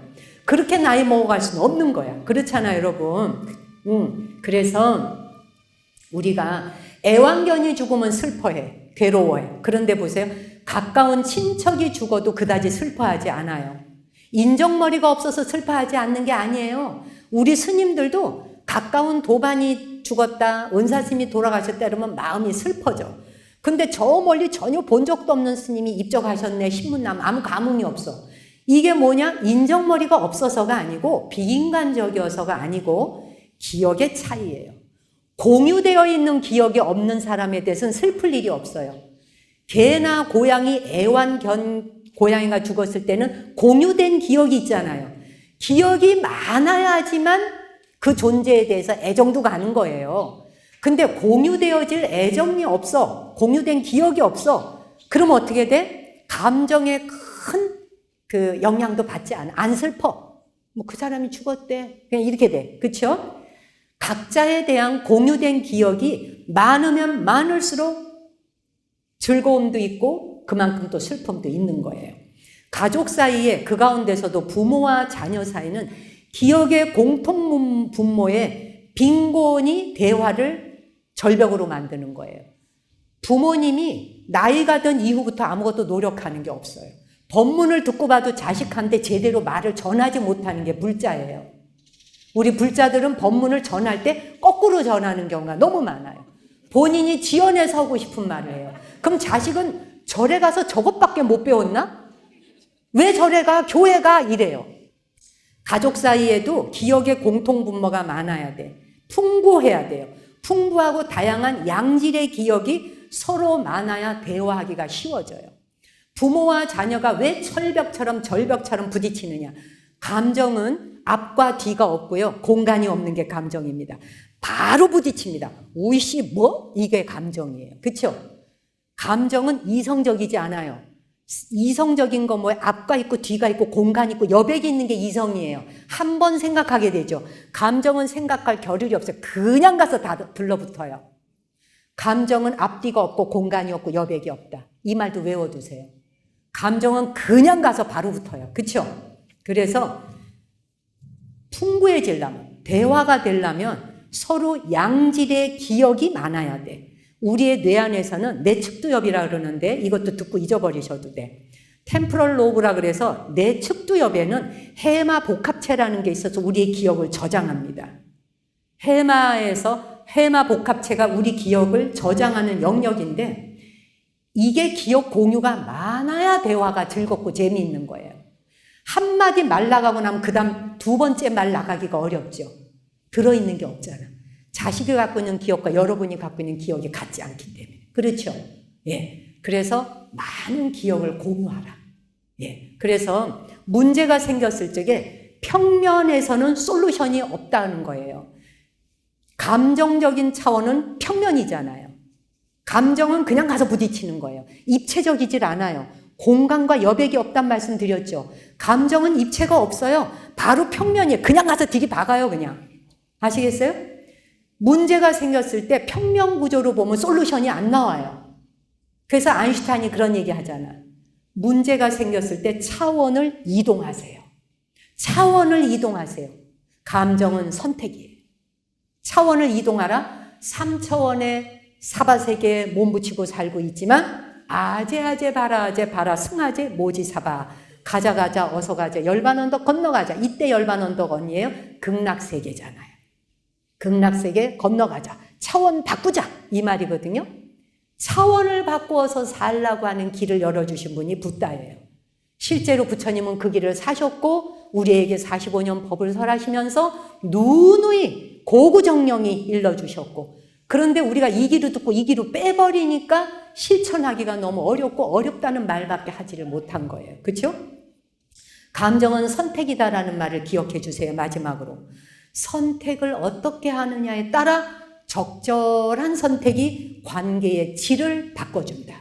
그렇게 나이 먹어갈 수는 없는 거야. 그렇잖아요 여러분. 그래서 우리가 애완견이 죽으면 슬퍼해. 괴로워해. 그런데 보세요. 가까운 친척이 죽어도 그다지 슬퍼하지 않아요. 인정머리가 없어서 슬퍼하지 않는 게 아니에요. 우리 스님들도 가까운 도반이 죽었다, 은사스님이 돌아가셨다 이러면 마음이 슬퍼져. 근데 저 멀리 전혀 본 적도 없는 스님이 입적하셨네, 신문남 아무 감흥이 없어. 이게 뭐냐? 인정머리가 없어서가 아니고 비인간적이어서가 아니고 기억의 차이예요. 공유되어 있는 기억이 없는 사람에 대해서는 슬플 일이 없어요. 개나 고양이, 고양이가 죽었을 때는 공유된 기억이 있잖아요. 기억이 많아야지만 그 존재에 대해서 애정도 가는 거예요. 근데 공유되어질 애정이 없어. 공유된 기억이 없어. 그러면 어떻게 돼? 감정에 큰 그 영향도 받지 않아. 안 슬퍼. 뭐 그 사람이 죽었대. 그냥 이렇게 돼. 그렇죠? 각자에 대한 공유된 기억이 많으면 많을수록 즐거움도 있고 그만큼 또 슬픔도 있는 거예요. 가족 사이에 그 가운데서도 부모와 자녀 사이는 기억의 공통 분모에 빈곤이 대화를 절벽으로 만드는 거예요. 부모님이 나이가 든 이후부터 아무것도 노력하는 게 없어요. 법문을 듣고 봐도 자식한테 제대로 말을 전하지 못하는 게 불자예요. 우리 불자들은 법문을 전할 때 거꾸로 전하는 경우가 너무 많아요. 본인이 지어내서 하고 싶은 말을 해요. 그럼 자식은 절에 가서 저것밖에 못 배웠나? 왜 절에 가? 교회 가? 이래요. 가족 사이에도 기억의 공통분모가 많아야 돼. 풍부해야 돼요. 풍부하고 다양한 양질의 기억이 서로 많아야 대화하기가 쉬워져요. 부모와 자녀가 왜 철벽처럼 절벽처럼 부딪히느냐? 감정은 앞과 뒤가 없고요. 공간이 없는 게 감정입니다. 바로 부딪힙니다. 우이씨 뭐? 이게 감정이에요. 그렇죠? 감정은 이성적이지 않아요. 이성적인 거 뭐에 앞과 있고 뒤가 있고 공간이 있고 여백이 있는 게 이성이에요. 한 번 생각하게 되죠. 감정은 생각할 겨를이 없어요. 그냥 가서 다 들러붙어요. 감정은 앞뒤가 없고 공간이 없고 여백이 없다. 이 말도 외워두세요. 감정은 그냥 가서 바로 붙어요. 그렇죠? 그래서 풍부해지려면, 대화가 되려면 서로 양질의 기억이 많아야 돼. 우리의 뇌 안에서는 내측두엽이라 그러는데 이것도 듣고 잊어버리셔도 돼. 템포럴 로브라 그래서 내측두엽에는 해마 복합체라는 게 있어서 우리의 기억을 저장합니다. 해마 복합체가 우리 기억을 저장하는 영역인데 이게 기억 공유가 많아야 대화가 즐겁고 재미있는 거예요. 한마디 말 나가고 나면 그 다음 두 번째 말 나가기가 어렵죠. 들어있는 게 없잖아. 자식이 갖고 있는 기억과 여러분이 갖고 있는 기억이 같지 않기 때문에. 그렇죠? 예. 그래서 많은 기억을 공유하라. 예. 그래서 문제가 생겼을 적에 평면에서는 솔루션이 없다는 거예요. 감정적인 차원은 평면이잖아요. 감정은 그냥 가서 부딪히는 거예요. 입체적이질 않아요. 공간과 여백이 없단 말씀 드렸죠. 감정은 입체가 없어요. 바로 평면이에요. 그냥 가서 들이박아요, 그냥. 아시겠어요? 문제가 생겼을 때 평면 구조로 보면 솔루션이 안 나와요. 그래서 아인슈타인이 그런 얘기 하잖아. 문제가 생겼을 때 차원을 이동하세요. 차원을 이동하세요. 감정은 선택이에요. 차원을 이동하라. 3차원의 사바세계에 몸붙이고 살고 있지만 아제 바라 승아제 모지사바 가자 어서 가자 열반 언덕 건너가자. 이때 열반 언덕 언니예요. 극락세계잖아요. 극락세계 건너가자. 차원 바꾸자 이 말이거든요. 차원을 바꾸어서 살라고 하는 길을 열어주신 분이 붓다예요. 실제로 부처님은 그 길을 사셨고 우리에게 45년 법을 설하시면서 누누이 고구정령이 일러주셨고 그런데 우리가 이 길을 듣고 이 길을 빼버리니까 실천하기가 너무 어렵고 어렵다는 말밖에 하지를 못한 거예요. 그렇죠? 감정은 선택이다라는 말을 기억해 주세요. 마지막으로. 선택을 어떻게 하느냐에 따라 적절한 선택이 관계의 질을 바꿔준다.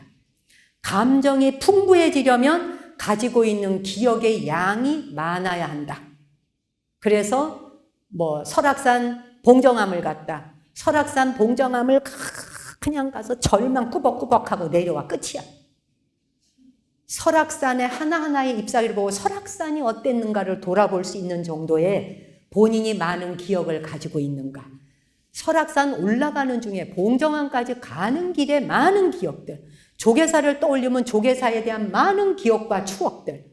감정이 풍부해지려면 가지고 있는 기억의 양이 많아야 한다. 그래서 설악산 봉정암을 갔다. 설악산 봉정암을 그냥 가서 절만 꾸벅꾸벅하고 내려와 끝이야. 설악산의 하나하나의 잎사귀를 보고 설악산이 어땠는가를 돌아볼 수 있는 정도의 본인이 많은 기억을 가지고 있는가. 설악산 올라가는 중에 봉정암까지 가는 길에 많은 기억들, 조계사를 떠올리면 조계사에 대한 많은 기억과 추억들,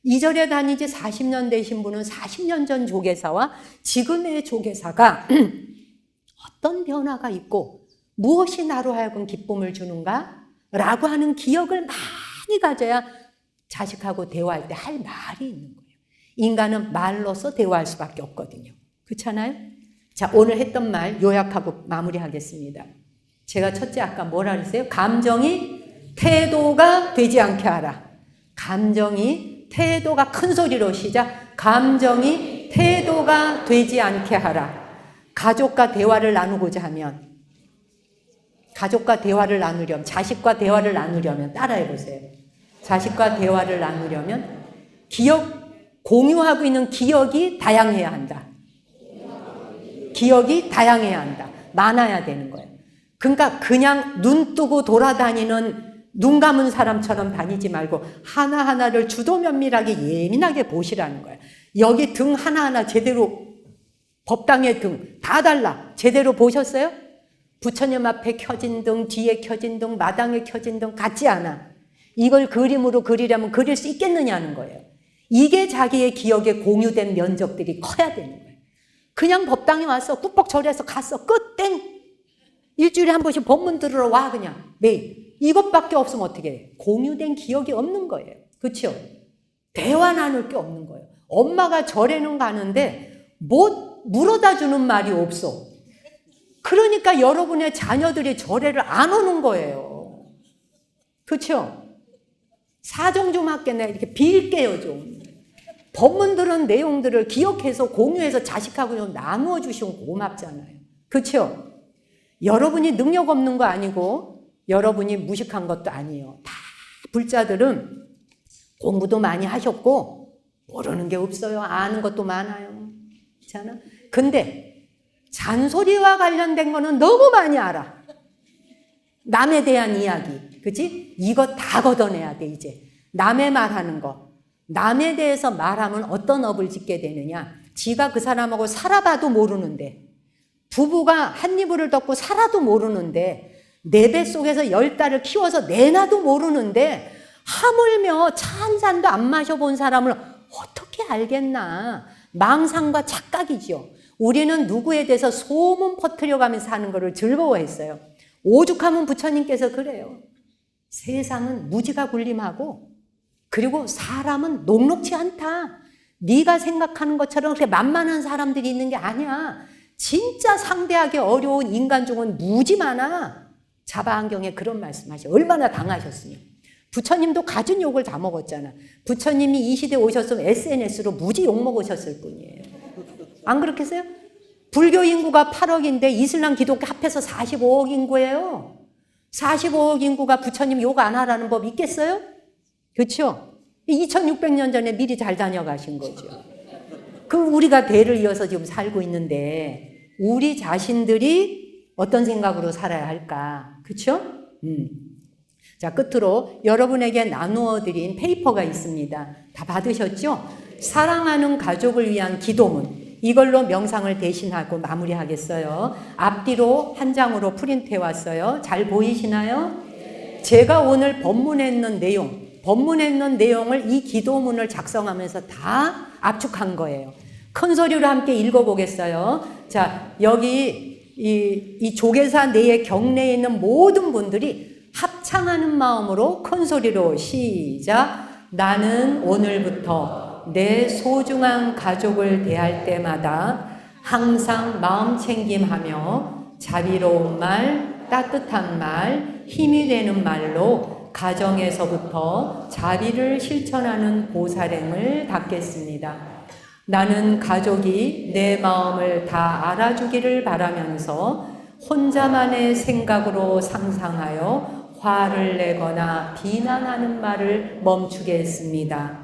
이 절에 다니지 40년 되신 분은 40년 전 조계사와 지금의 조계사가 어떤 변화가 있고 무엇이 나로 하여금 기쁨을 주는가? 라고 하는 기억을 많이 가져야 자식하고 대화할 때 할 말이 있는 거예요. 인간은 말로서 대화할 수밖에 없거든요. 그렇잖아요? 자, 오늘 했던 말 요약하고 마무리하겠습니다. 제가 첫째 아까 뭐라 그랬어요? 감정이 태도가 되지 않게 하라. 감정이 태도가 큰 소리로 시작. 감정이 태도가 되지 않게 하라. 가족과 대화를 나누고자 하면 가족과 대화를 나누려면 자식과 대화를 나누려면 따라해 보세요. 자식과 대화를 나누려면 공유하고 있는 기억이 다양해야 한다. 기억이 다양해야 한다. 많아야 되는 거예요. 그러니까 그냥 눈 뜨고 돌아다니는 눈 감은 사람처럼 다니지 말고 하나하나를 주도 면밀하게 예민하게 보시라는 거예요. 여기 등 하나하나 제대로 법당의 등 다 달라. 제대로 보셨어요? 부처님 앞에 켜진 등, 뒤에 켜진 등, 마당에 켜진 등 같지 않아. 이걸 그림으로 그리려면 그릴 수 있겠느냐는 거예요. 이게 자기의 기억에 공유된 면적들이 커야 되는 거예요. 그냥 법당에 왔어. 꾹뻑 절에서 갔어. 끝, 땡. 일주일에 한 번씩 법문 들으러 와 그냥 매일. 이것밖에 없으면 어떻게 해? 공유된 기억이 없는 거예요. 그렇죠? 대화 나눌 게 없는 거예요. 엄마가 절에는 가는데 물어다 주는 말이 없어. 그러니까 여러분의 자녀들이 절에를 안 오는 거예요. 그렇죠? 사정 좀 할게요. 이렇게 빌게요 좀. 법문 들은 내용들을 기억해서 공유해서 자식하고 좀 나누어 주시면 고맙잖아요. 그렇죠? 여러분이 능력 없는 거 아니고 여러분이 무식한 것도 아니에요. 다 불자들은 공부도 많이 하셨고 모르는 게 없어요. 아는 것도 많아요. 그렇잖아? 근데 잔소리와 관련된 거는 너무 많이 알아. 남에 대한 이야기, 그치? 이거 다 걷어내야 돼, 이제. 남의 말하는 거. 남에 대해서 말하면 어떤 업을 짓게 되느냐? 지가 그 사람하고 살아봐도 모르는데, 부부가 한 이불을 덮고 살아도 모르는데, 내 뱃속에서 10달을 키워서 내놔도 모르는데, 하물며 차 한 잔도 안 마셔본 사람을 어떻게 알겠나? 망상과 착각이죠. 우리는 누구에 대해서 소문 퍼뜨려가면서 사는 것을 즐거워했어요. 오죽하면 부처님께서 그래요. 세상은 무지가 군림하고 그리고 사람은 녹록지 않다. 네가 생각하는 것처럼 그렇게 만만한 사람들이 있는 게 아니야. 진짜 상대하기 어려운 인간 중은 무지 많아. 자바안경에 그런 말씀하셔. 얼마나 당하셨으며. 부처님도 갖은 욕을 다 먹었잖아. 부처님이 이 시대에 오셨으면 SNS로 무지 욕 먹으셨을 뿐이에요. 안 그렇겠어요? 불교 인구가 8억인데 이슬람 기독교 합해서 45억 인구예요. 45억 인구가 부처님 욕 안 하라는 법 있겠어요? 그렇죠? 2600년 전에 미리 잘 다녀가신 거죠. 그럼 우리가 대를 이어서 지금 살고 있는데 우리 자신들이 어떤 생각으로 살아야 할까? 그렇죠? 자, 끝으로 여러분에게 나누어 드린 페이퍼가 있습니다. 다 받으셨죠? 사랑하는 가족을 위한 기도문. 이걸로 명상을 대신하고 마무리하겠어요. 앞뒤로 한 장으로 프린트해 왔어요. 잘 보이시나요? 제가 오늘 법문했는 내용을 이 기도문을 작성하면서 다 압축한 거예요. 큰 소리로 함께 읽어보겠어요. 자, 여기 이 조계사 내에 경내에 있는 모든 분들이 합창하는 마음으로 큰 소리로 시작. 나는 오늘부터 내 소중한 가족을 대할 때마다 항상 마음 챙김하며 자비로운 말, 따뜻한 말, 힘이 되는 말로 가정에서부터 자비를 실천하는 보살행을 닦겠습니다. 나는 가족이 내 마음을 다 알아주기를 바라면서 혼자만의 생각으로 상상하여 화를 내거나 비난하는 말을 멈추겠습니다.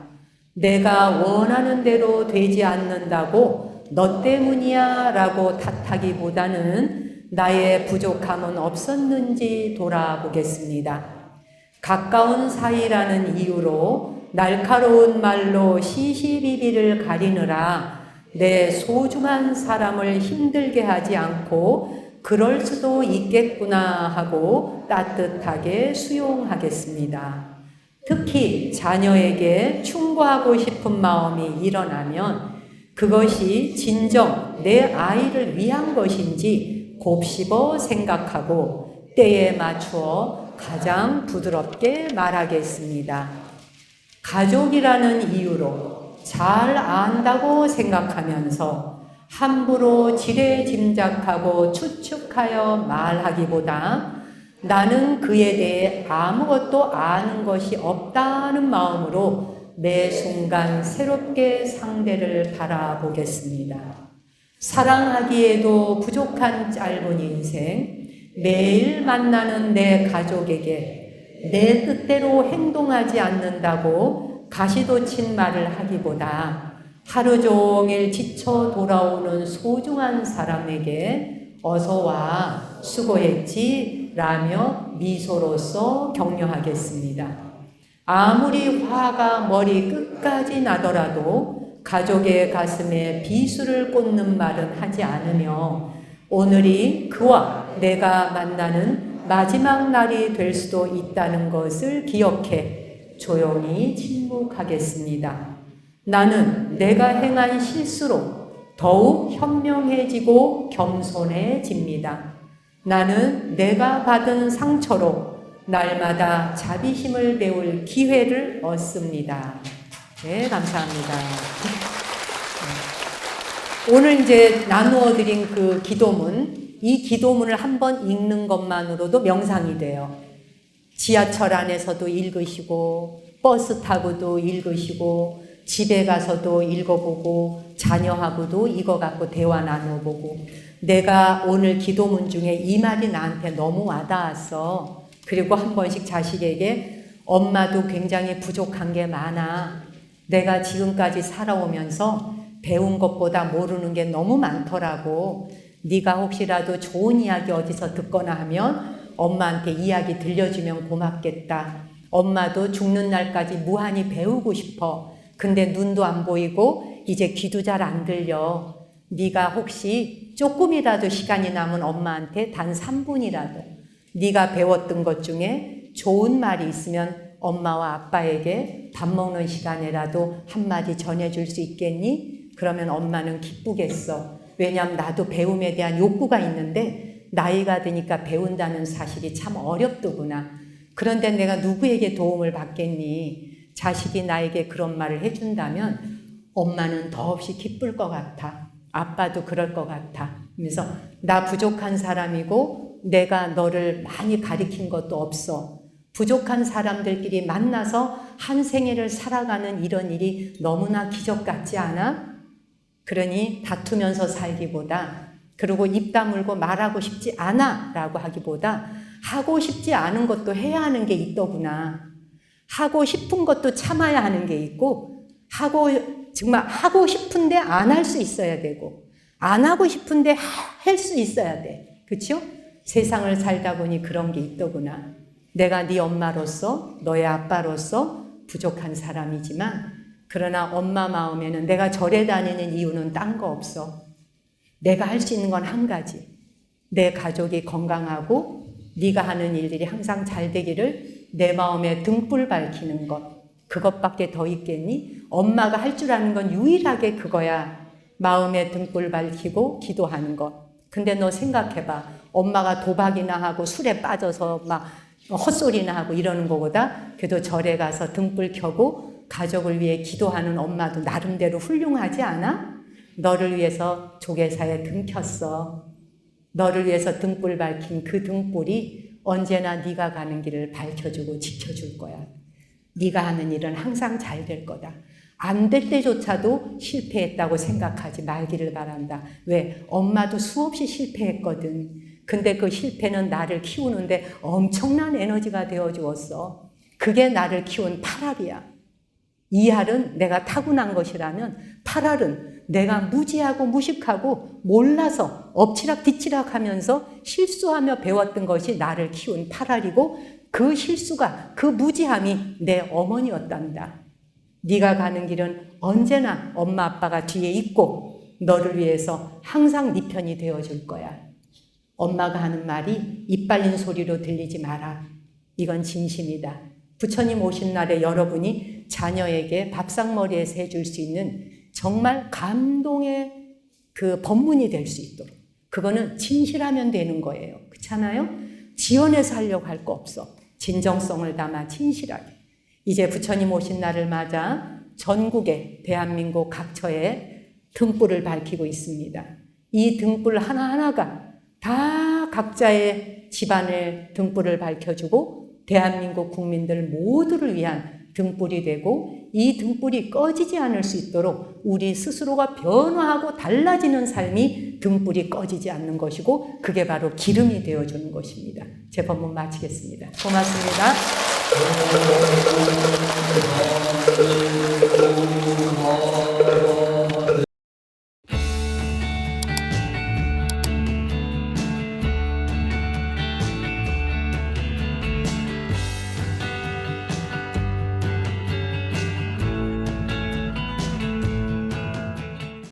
내가 원하는 대로 되지 않는다고 너 때문이야 라고 탓하기보다는 나의 부족함은 없었는지 돌아보겠습니다. 가까운 사이라는 이유로 날카로운 말로 시시비비를 가리느라 내 소중한 사람을 힘들게 하지 않고 그럴 수도 있겠구나 하고 따뜻하게 수용하겠습니다. 특히 자녀에게 충고하고 싶은 마음이 일어나면 그것이 진정 내 아이를 위한 것인지 곱씹어 생각하고 때에 맞추어 가장 부드럽게 말하겠습니다. 가족이라는 이유로 잘 안다고 생각하면서 함부로 지레 짐작하고 추측하여 말하기보다 나는 그에 대해 아무것도 아는 것이 없다는 마음으로 매 순간 새롭게 상대를 바라보겠습니다. 사랑하기에도 부족한 짧은 인생, 매일 만나는 내 가족에게 내 뜻대로 행동하지 않는다고 가시돋친 말을 하기보다 하루 종일 지쳐 돌아오는 소중한 사람에게 어서 와, 수고했지 라며 미소로써 격려하겠습니다. 아무리 화가 머리 끝까지 나더라도 가족의 가슴에 비수를 꽂는 말은 하지 않으며 오늘이 그와 내가 만나는 마지막 날이 될 수도 있다는 것을 기억해 조용히 침묵하겠습니다. 나는 내가 행한 실수로 더욱 현명해지고 겸손해집니다. 나는 내가 받은 상처로 날마다 자비심을 배울 기회를 얻습니다. 네, 감사합니다. 오늘 이제 나누어 드린 그 기도문, 이 기도문을 한번 읽는 것만으로도 명상이 돼요. 지하철 안에서도 읽으시고, 버스 타고도 읽으시고, 집에 가서도 읽어보고, 자녀하고도 이거 갖고 대화 나눠보고, 내가 오늘 기도문 중에 이 말이 나한테 너무 와닿았어. 그리고 한 번씩 자식에게 엄마도 굉장히 부족한 게 많아. 내가 지금까지 살아오면서 배운 것보다 모르는 게 너무 많더라고. 네가 혹시라도 좋은 이야기 어디서 듣거나 하면 엄마한테 이야기 들려주면 고맙겠다. 엄마도 죽는 날까지 무한히 배우고 싶어. 근데 눈도 안 보이고 이제 귀도 잘 안 들려. 네가 혹시 조금이라도 시간이 남은 엄마한테 단 3분이라도 네가 배웠던 것 중에 좋은 말이 있으면 엄마와 아빠에게 밥 먹는 시간에라도 한마디 전해줄 수 있겠니? 그러면 엄마는 기쁘겠어. 왜냐하면 나도 배움에 대한 욕구가 있는데 나이가 드니까 배운다는 사실이 참 어렵더구나. 그런데 내가 누구에게 도움을 받겠니? 자식이 나에게 그런 말을 해준다면 엄마는 더없이 기쁠 것 같아. 아빠도 그럴 것 같아. 그래서 나 부족한 사람이고 내가 너를 많이 가리킨 것도 없어. 부족한 사람들끼리 만나서 한 생애를 살아가는 이런 일이 너무나 기적 같지 않아? 그러니 다투면서 살기보다, 그리고 입 다물고 말하고 싶지 않아 라고 하기보다 하고 싶지 않은 것도 해야 하는 게 있더구나. 하고 싶은 것도 참아야 하는 게 있고, 정말 하고 싶은데 안 할 수 있어야 되고, 안 하고 싶은데 할 수 있어야 돼. 그렇죠? 세상을 살다 보니 그런 게 있더구나. 내가 네 엄마로서, 너의 아빠로서 부족한 사람이지만, 그러나 엄마 마음에는 내가 절에 다니는 이유는 딴 거 없어. 내가 할 수 있는 건 한 가지. 내 가족이 건강하고 네가 하는 일들이 항상 잘 되기를 내 마음에 등불 밝히는 것. 그것밖에 더 있겠니? 엄마가 할 줄 아는 건 유일하게 그거야. 마음에 등불 밝히고 기도하는 것. 근데 너 생각해봐. 엄마가 도박이나 하고 술에 빠져서 막 헛소리나 하고 이러는 것보다 그래도 절에 가서 등불 켜고 가족을 위해 기도하는 엄마도 나름대로 훌륭하지 않아? 너를 위해서 조계사에 등 켰어. 너를 위해서 등불 밝힌 그 등불이 언제나 네가 가는 길을 밝혀주고 지켜줄 거야. 네가 하는 일은 항상 잘 될 거다. 안 될 때조차도 실패했다고 생각하지 말기를 바란다. 왜? 엄마도 수없이 실패했거든. 근데 그 실패는 나를 키우는데 엄청난 에너지가 되어주었어. 그게 나를 키운 8알이야. 2알은 내가 타고난 것이라면 8알은 내가 무지하고 무식하고 몰라서 엎치락 뒤치락 하면서 실수하며 배웠던 것이 나를 키운 8알이고, 그 실수가, 그 무지함이 내 어머니였단다. 네가 가는 길은 언제나 엄마 아빠가 뒤에 있고 너를 위해서 항상 네 편이 되어줄 거야. 엄마가 하는 말이 입 빨린 소리로 들리지 마라. 이건 진심이다. 부처님 오신 날에 여러분이 자녀에게 밥상머리에서 해줄 수 있는 정말 감동의 그 법문이 될 수 있도록, 그거는 진실하면 되는 거예요. 그렇잖아요? 지어내서 하려고 할 거 없어. 진정성을 담아 진실하게. 이제 부처님 오신 날을 맞아 전국의 대한민국 각처에 등불을 밝히고 있습니다. 이 등불 하나하나가 다 각자의 집안의 등불을 밝혀주고 대한민국 국민들 모두를 위한 등불이 되고, 이 등불이 꺼지지 않을 수 있도록 우리 스스로가 변화하고 달라지는 삶이 등불이 꺼지지 않는 것이고, 그게 바로 기름이 되어주는 것입니다. 제 법문 마치겠습니다. 고맙습니다.